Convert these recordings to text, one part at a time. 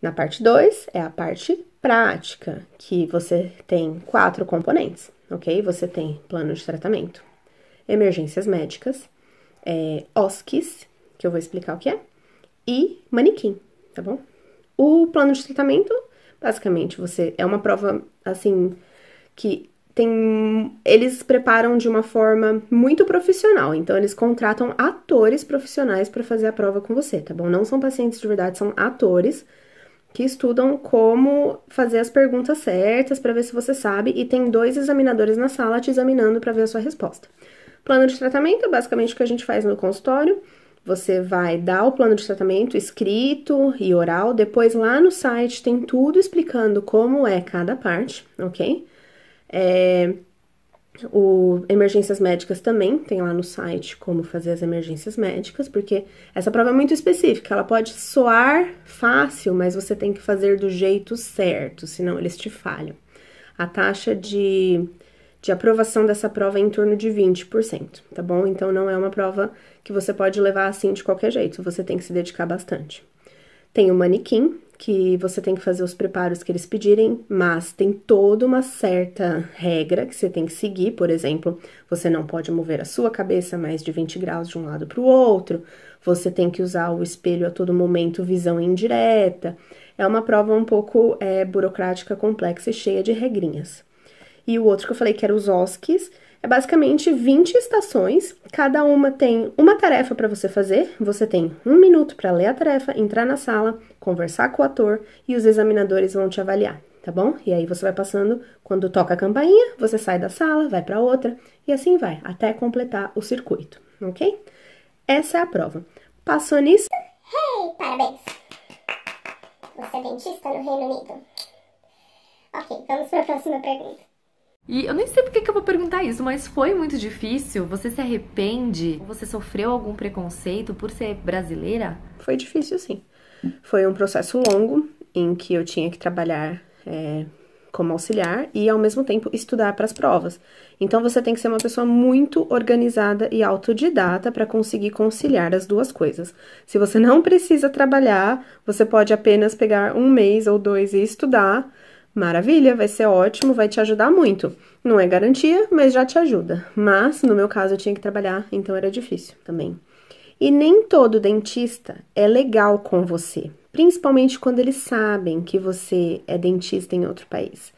Na parte 2 é a parte prática, que você tem 4 componentes, ok? Você tem plano de tratamento, emergências médicas, OSCEs, que eu vou explicar o que é, e manequim, tá bom? O plano de tratamento, basicamente, é uma prova, assim, que eles preparam de uma forma muito profissional, então eles contratam atores profissionais para fazer a prova com você, tá bom? Não são pacientes de verdade, são atores que estudam como fazer as perguntas certas para ver se você sabe, e tem 2 examinadores na sala te examinando para ver a sua resposta. Plano de tratamento é basicamente o que a gente faz no consultório. Você vai dar o plano de tratamento escrito e oral, depois lá no site tem tudo explicando como é cada parte, ok? Emergências médicas também tem lá no site como fazer as emergências médicas, porque essa prova é muito específica, ela pode soar fácil, mas você tem que fazer do jeito certo, senão eles te falham. A taxa de aprovação dessa prova é em torno de 20%, tá bom? Então não é uma prova que você pode levar assim de qualquer jeito, você tem que se dedicar bastante. Tem o manequim, que você tem que fazer os preparos que eles pedirem, mas tem toda uma certa regra que você tem que seguir. Por exemplo, você não pode mover a sua cabeça mais de 20 graus de um lado para o outro, você tem que usar o espelho a todo momento, visão indireta. É uma prova um pouco burocrática, complexa e cheia de regrinhas. E o outro que eu falei que era os OSCEs, é basicamente 20 estações, cada uma tem uma tarefa para você fazer, você tem 1 minuto para ler a tarefa, entrar na sala, conversar com o ator e os examinadores vão te avaliar, tá bom? E aí você vai passando, quando toca a campainha, você sai da sala, vai para outra e assim vai, até completar o circuito, ok? Essa é a prova. Passou nisso? Hey, parabéns! Você é dentista no Reino Unido. Ok, vamos para a próxima pergunta. E eu nem sei porque que eu vou perguntar isso, mas foi muito difícil? Você se arrepende? Você sofreu algum preconceito por ser brasileira? Foi difícil, sim. Foi um processo longo em que eu tinha que trabalhar como auxiliar e, ao mesmo tempo, estudar para as provas. Então, você tem que ser uma pessoa muito organizada e autodidata para conseguir conciliar as duas coisas. Se você não precisa trabalhar, você pode apenas pegar 1 mês ou 2 e estudar. Maravilha, vai ser ótimo, vai te ajudar muito. Não é garantia, mas já te ajuda. Mas, no meu caso, eu tinha que trabalhar, então era difícil também. E nem todo dentista é legal com você, principalmente quando eles sabem que você é dentista em outro país.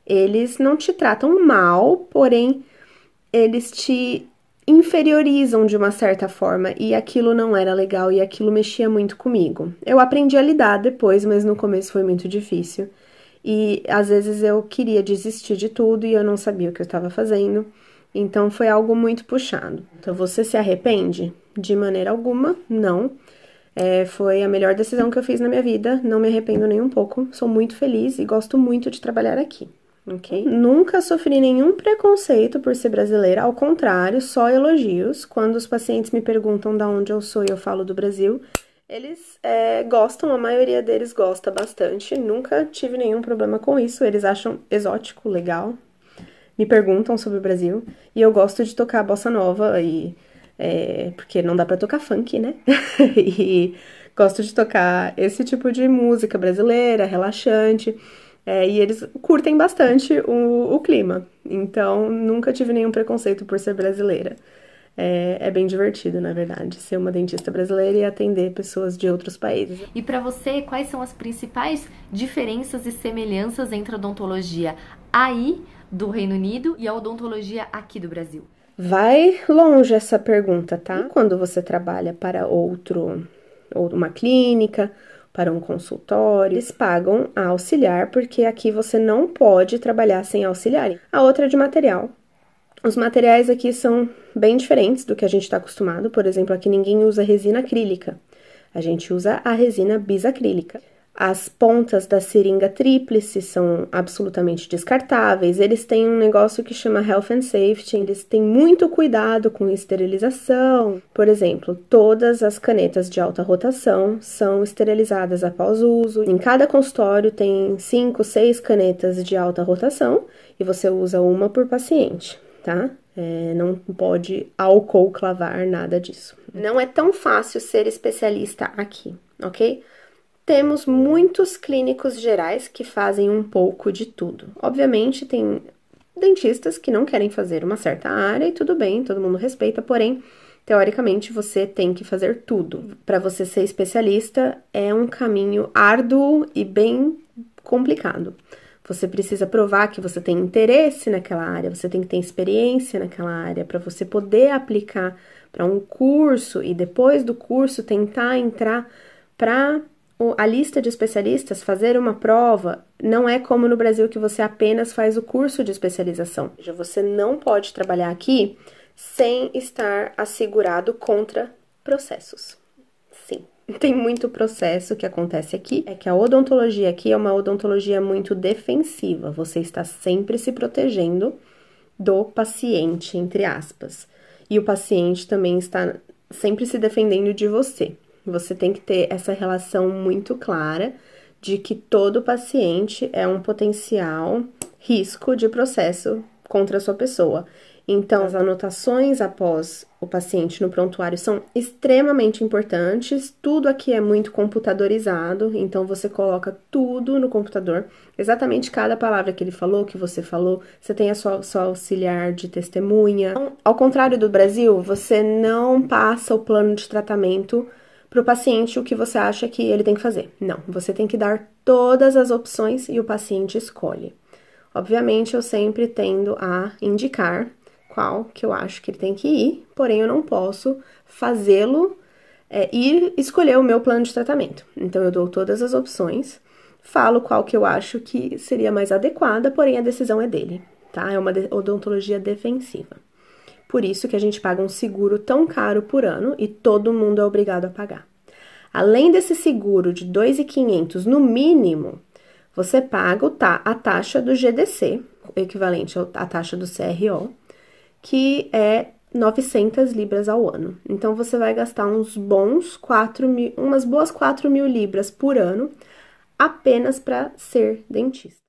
Eles não te tratam mal, porém, eles te inferiorizam de uma certa forma, e aquilo não era legal e aquilo mexia muito comigo. Eu aprendi a lidar depois, mas no começo foi muito difícil. E às vezes eu queria desistir de tudo e eu não sabia o que eu estava fazendo. Então foi algo muito puxado. Então você se arrepende? De maneira alguma, não. Foi a melhor decisão que eu fiz na minha vida, não me arrependo nem um pouco. Sou muito feliz e gosto muito de trabalhar aqui, ok? Nunca sofri nenhum preconceito por ser brasileira, ao contrário, só elogios. Quando os pacientes me perguntam de onde eu sou e eu falo do Brasil, eles gostam, a maioria deles gosta bastante, nunca tive nenhum problema com isso, eles acham exótico, legal, me perguntam sobre o Brasil, e eu gosto de tocar bossa nova, porque não dá pra tocar funk, né? E gosto de tocar esse tipo de música brasileira, relaxante, e eles curtem bastante o clima, então nunca tive nenhum preconceito por ser brasileira. É bem divertido, na verdade, ser uma dentista brasileira e atender pessoas de outros países. E para você, quais são as principais diferenças e semelhanças entre a odontologia aí do Reino Unido e a odontologia aqui do Brasil? Vai longe essa pergunta, tá? Quando você trabalha para ou uma clínica, para um consultório, eles pagam a auxiliar, porque aqui você não pode trabalhar sem auxiliar. A outra é de material. Os materiais aqui são bem diferentes do que a gente está acostumado. Por exemplo, aqui ninguém usa resina acrílica. A gente usa a resina bisacrílica. As pontas da seringa tríplice são absolutamente descartáveis. Eles têm um negócio que chama Health and Safety. Eles têm muito cuidado com esterilização. Por exemplo, todas as canetas de alta rotação são esterilizadas após o uso. Em cada consultório tem 5, 6 canetas de alta rotação e você usa uma por paciente, tá? Não pode álcool clavar, nada disso. Não é tão fácil ser especialista aqui, ok? Temos muitos clínicos gerais que fazem um pouco de tudo. Obviamente, tem dentistas que não querem fazer uma certa área e tudo bem, todo mundo respeita, porém, teoricamente, você tem que fazer tudo. Para você ser especialista, é um caminho árduo e bem complicado. Você precisa provar que você tem interesse naquela área, você tem que ter experiência naquela área para você poder aplicar para um curso e depois do curso tentar entrar para a lista de especialistas, fazer uma prova. Não é como no Brasil que você apenas faz o curso de especialização. Você não pode trabalhar aqui sem estar assegurado contra processos. Sim, tem muito processo que acontece aqui. É que a odontologia aqui é uma odontologia muito defensiva. Você está sempre se protegendo do paciente, entre aspas. E o paciente também está sempre se defendendo de você. Você tem que ter essa relação muito clara de que todo paciente é um potencial risco de processo contra a sua pessoa. Então, as anotações após o paciente no prontuário são extremamente importantes. Tudo aqui é muito computadorizado, então você coloca tudo no computador. Exatamente cada palavra que ele falou, que você falou, você tem a sua auxiliar de testemunha. Então, ao contrário do Brasil, você não passa o plano de tratamento para o paciente o que você acha que ele tem que fazer. Não, você tem que dar todas as opções e o paciente escolhe. Obviamente, eu sempre tendo a indicar qual que eu acho que ele tem que ir, porém eu não posso fazê-lo ir escolher o meu plano de tratamento. Então, eu dou todas as opções, falo qual que eu acho que seria mais adequada, porém a decisão é dele, tá? É uma odontologia defensiva. Por isso que a gente paga um seguro tão caro por ano e todo mundo é obrigado a pagar. Além desse seguro de R$ 2.500 no mínimo, você paga a taxa do GDC, equivalente à taxa do CRO, que é 900 libras ao ano. Então, você vai gastar umas boas 4.000 libras por ano apenas para ser dentista.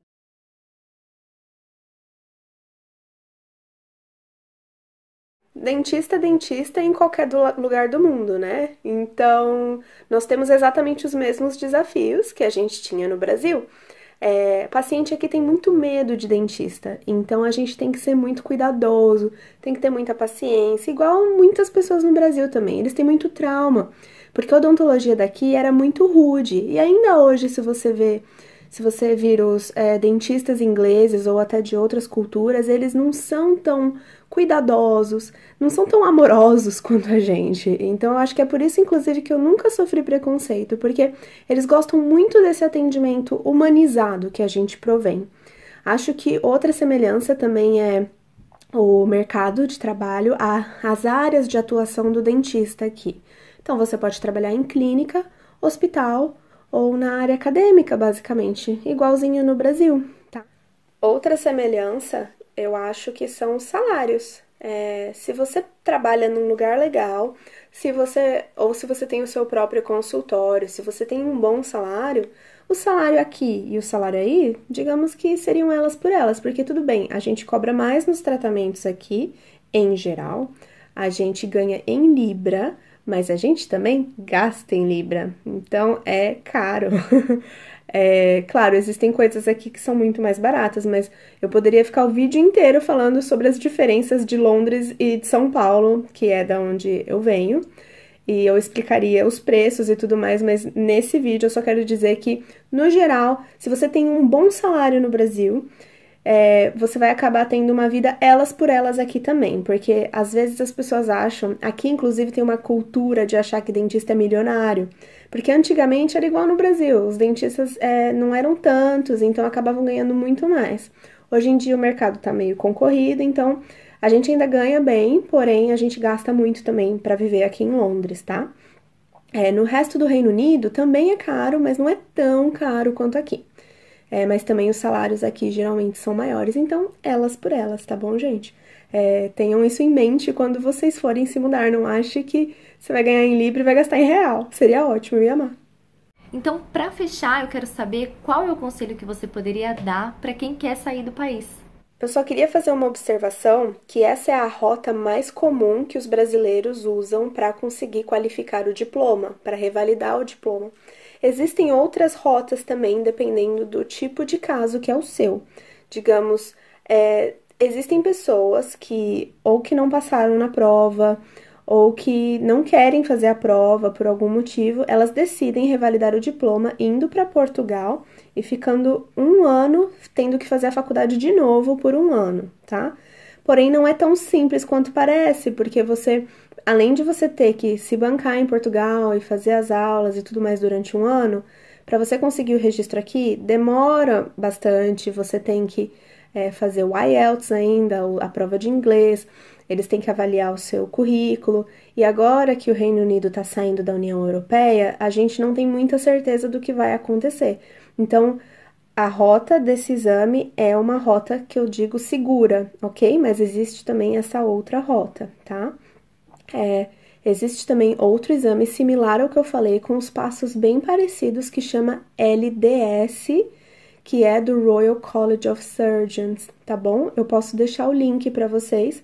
Dentista em qualquer lugar do mundo, né? Então, nós temos exatamente os mesmos desafios que a gente tinha no Brasil. Paciente aqui tem muito medo de dentista, então a gente tem que ser muito cuidadoso, tem que ter muita paciência, igual muitas pessoas no Brasil também, eles têm muito trauma, porque a odontologia daqui era muito rude, e ainda hoje, se você vir os dentistas ingleses ou até de outras culturas, eles não são tão cuidadosos, não são tão amorosos quanto a gente. Então, eu acho que é por isso, inclusive, que eu nunca sofri preconceito, porque eles gostam muito desse atendimento humanizado que a gente provém. Acho que outra semelhança também é o mercado de trabalho, as áreas de atuação do dentista aqui. Então, você pode trabalhar em clínica, hospital ou na área acadêmica, basicamente, igualzinho no Brasil, tá? Outra semelhança, eu acho que são os salários. Se você trabalha num lugar legal, se você tem o seu próprio consultório, se você tem um bom salário, o salário aqui e o salário aí, digamos que seriam elas por elas, porque tudo bem, a gente cobra mais nos tratamentos aqui, em geral, a gente ganha em libra, mas a gente também gasta em libra, então é caro. Claro, existem coisas aqui que são muito mais baratas, mas eu poderia ficar o vídeo inteiro falando sobre as diferenças de Londres e de São Paulo, que é da onde eu venho, e eu explicaria os preços e tudo mais, mas nesse vídeo eu só quero dizer que, no geral, se você tem um bom salário no Brasil, você vai acabar tendo uma vida elas por elas aqui também, porque às vezes as pessoas acham, aqui inclusive tem uma cultura de achar que dentista é milionário, porque antigamente era igual no Brasil, os dentistas não eram tantos, então acabavam ganhando muito mais. Hoje em dia o mercado tá meio concorrido, então a gente ainda ganha bem, porém a gente gasta muito também para viver aqui em Londres, tá? No resto do Reino Unido também é caro, mas não é tão caro quanto aqui. Mas também os salários aqui geralmente são maiores, então elas por elas, tá bom, gente? Tenham isso em mente quando vocês forem se mudar, não ache que você vai ganhar em libra e vai gastar em real, seria ótimo, eu ia amar. Então, para fechar, eu quero saber qual é o conselho que você poderia dar para quem quer sair do país. Eu só queria fazer uma observação que essa é a rota mais comum que os brasileiros usam para conseguir qualificar o diploma, para revalidar o diploma. Existem outras rotas também, dependendo do tipo de caso que é o seu. Digamos, existem pessoas que não passaram na prova, ou que não querem fazer a prova por algum motivo, elas decidem revalidar o diploma indo para Portugal e ficando um ano tendo que fazer a faculdade de novo por um ano, tá? Porém, não é tão simples quanto parece, porque além de você ter que se bancar em Portugal e fazer as aulas e tudo mais durante um ano, para você conseguir o registro aqui, demora bastante, você tem que fazer o IELTS ainda, a prova de inglês, eles têm que avaliar o seu currículo, e agora que o Reino Unido está saindo da União Europeia, a gente não tem muita certeza do que vai acontecer. Então, a rota desse exame é uma rota que eu digo segura, ok? Mas existe também essa outra rota, tá? Existe também outro exame similar ao que eu falei, com os passos bem parecidos, que chama LDS, que é do Royal College of Surgeons, tá bom? Eu posso deixar o link para vocês,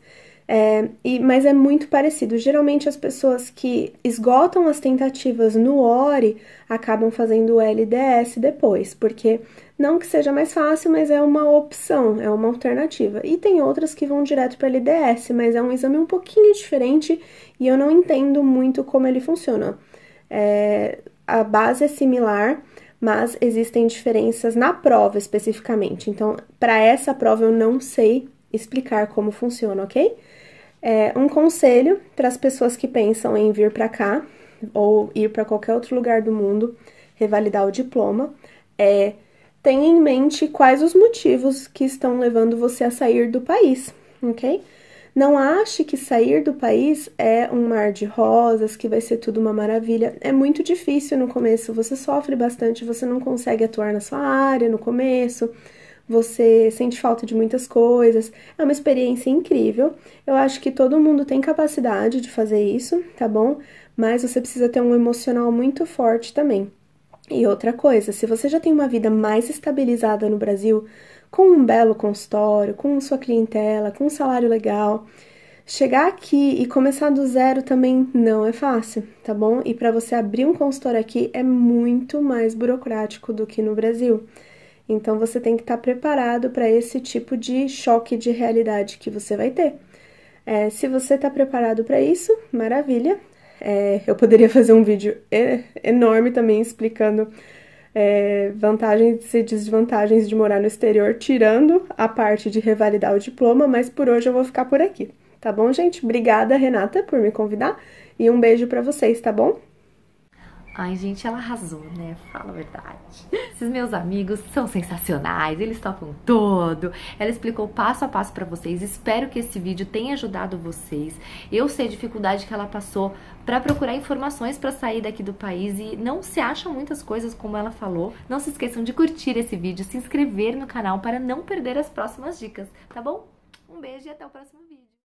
mas é muito parecido. Geralmente as pessoas que esgotam as tentativas no ORI acabam fazendo o LDS depois, porque não que seja mais fácil, mas é uma opção, é uma alternativa. E tem outras que vão direto para LDS, mas é um exame um pouquinho diferente e eu não entendo muito como ele funciona. A base é similar, mas existem diferenças na prova especificamente. Então, para essa prova eu não sei explicar como funciona, ok? Um conselho para as pessoas que pensam em vir para cá ou ir para qualquer outro lugar do mundo revalidar o diploma tenha em mente quais os motivos que estão levando você a sair do país, ok? Não ache que sair do país é um mar de rosas, que vai ser tudo uma maravilha. É muito difícil no começo, você sofre bastante, você não consegue atuar na sua área no começo, você sente falta de muitas coisas. É uma experiência incrível. Eu acho que todo mundo tem capacidade de fazer isso, tá bom? Mas você precisa ter um emocional muito forte também. E outra coisa, se você já tem uma vida mais estabilizada no Brasil, com um belo consultório, com sua clientela, com um salário legal, chegar aqui e começar do zero também não é fácil, tá bom? E para você abrir um consultório aqui é muito mais burocrático do que no Brasil. Então você tem que estar preparado para esse tipo de choque de realidade que você vai ter. Se você está preparado para isso, maravilha. Eu poderia fazer um vídeo enorme também explicando vantagens e desvantagens de morar no exterior, tirando a parte de revalidar o diploma, mas por hoje eu vou ficar por aqui, tá bom, gente? Obrigada, Renata, por me convidar e um beijo pra vocês, tá bom? Ai, gente, ela arrasou, né? Fala a verdade. Esses meus amigos são sensacionais, eles topam todo. Ela explicou passo a passo pra vocês. Espero que esse vídeo tenha ajudado vocês. Eu sei a dificuldade que ela passou pra procurar informações pra sair daqui do país e não se acham muitas coisas como ela falou. Não se esqueçam de curtir esse vídeo, se inscrever no canal para não perder as próximas dicas, tá bom? Um beijo e até o próximo vídeo.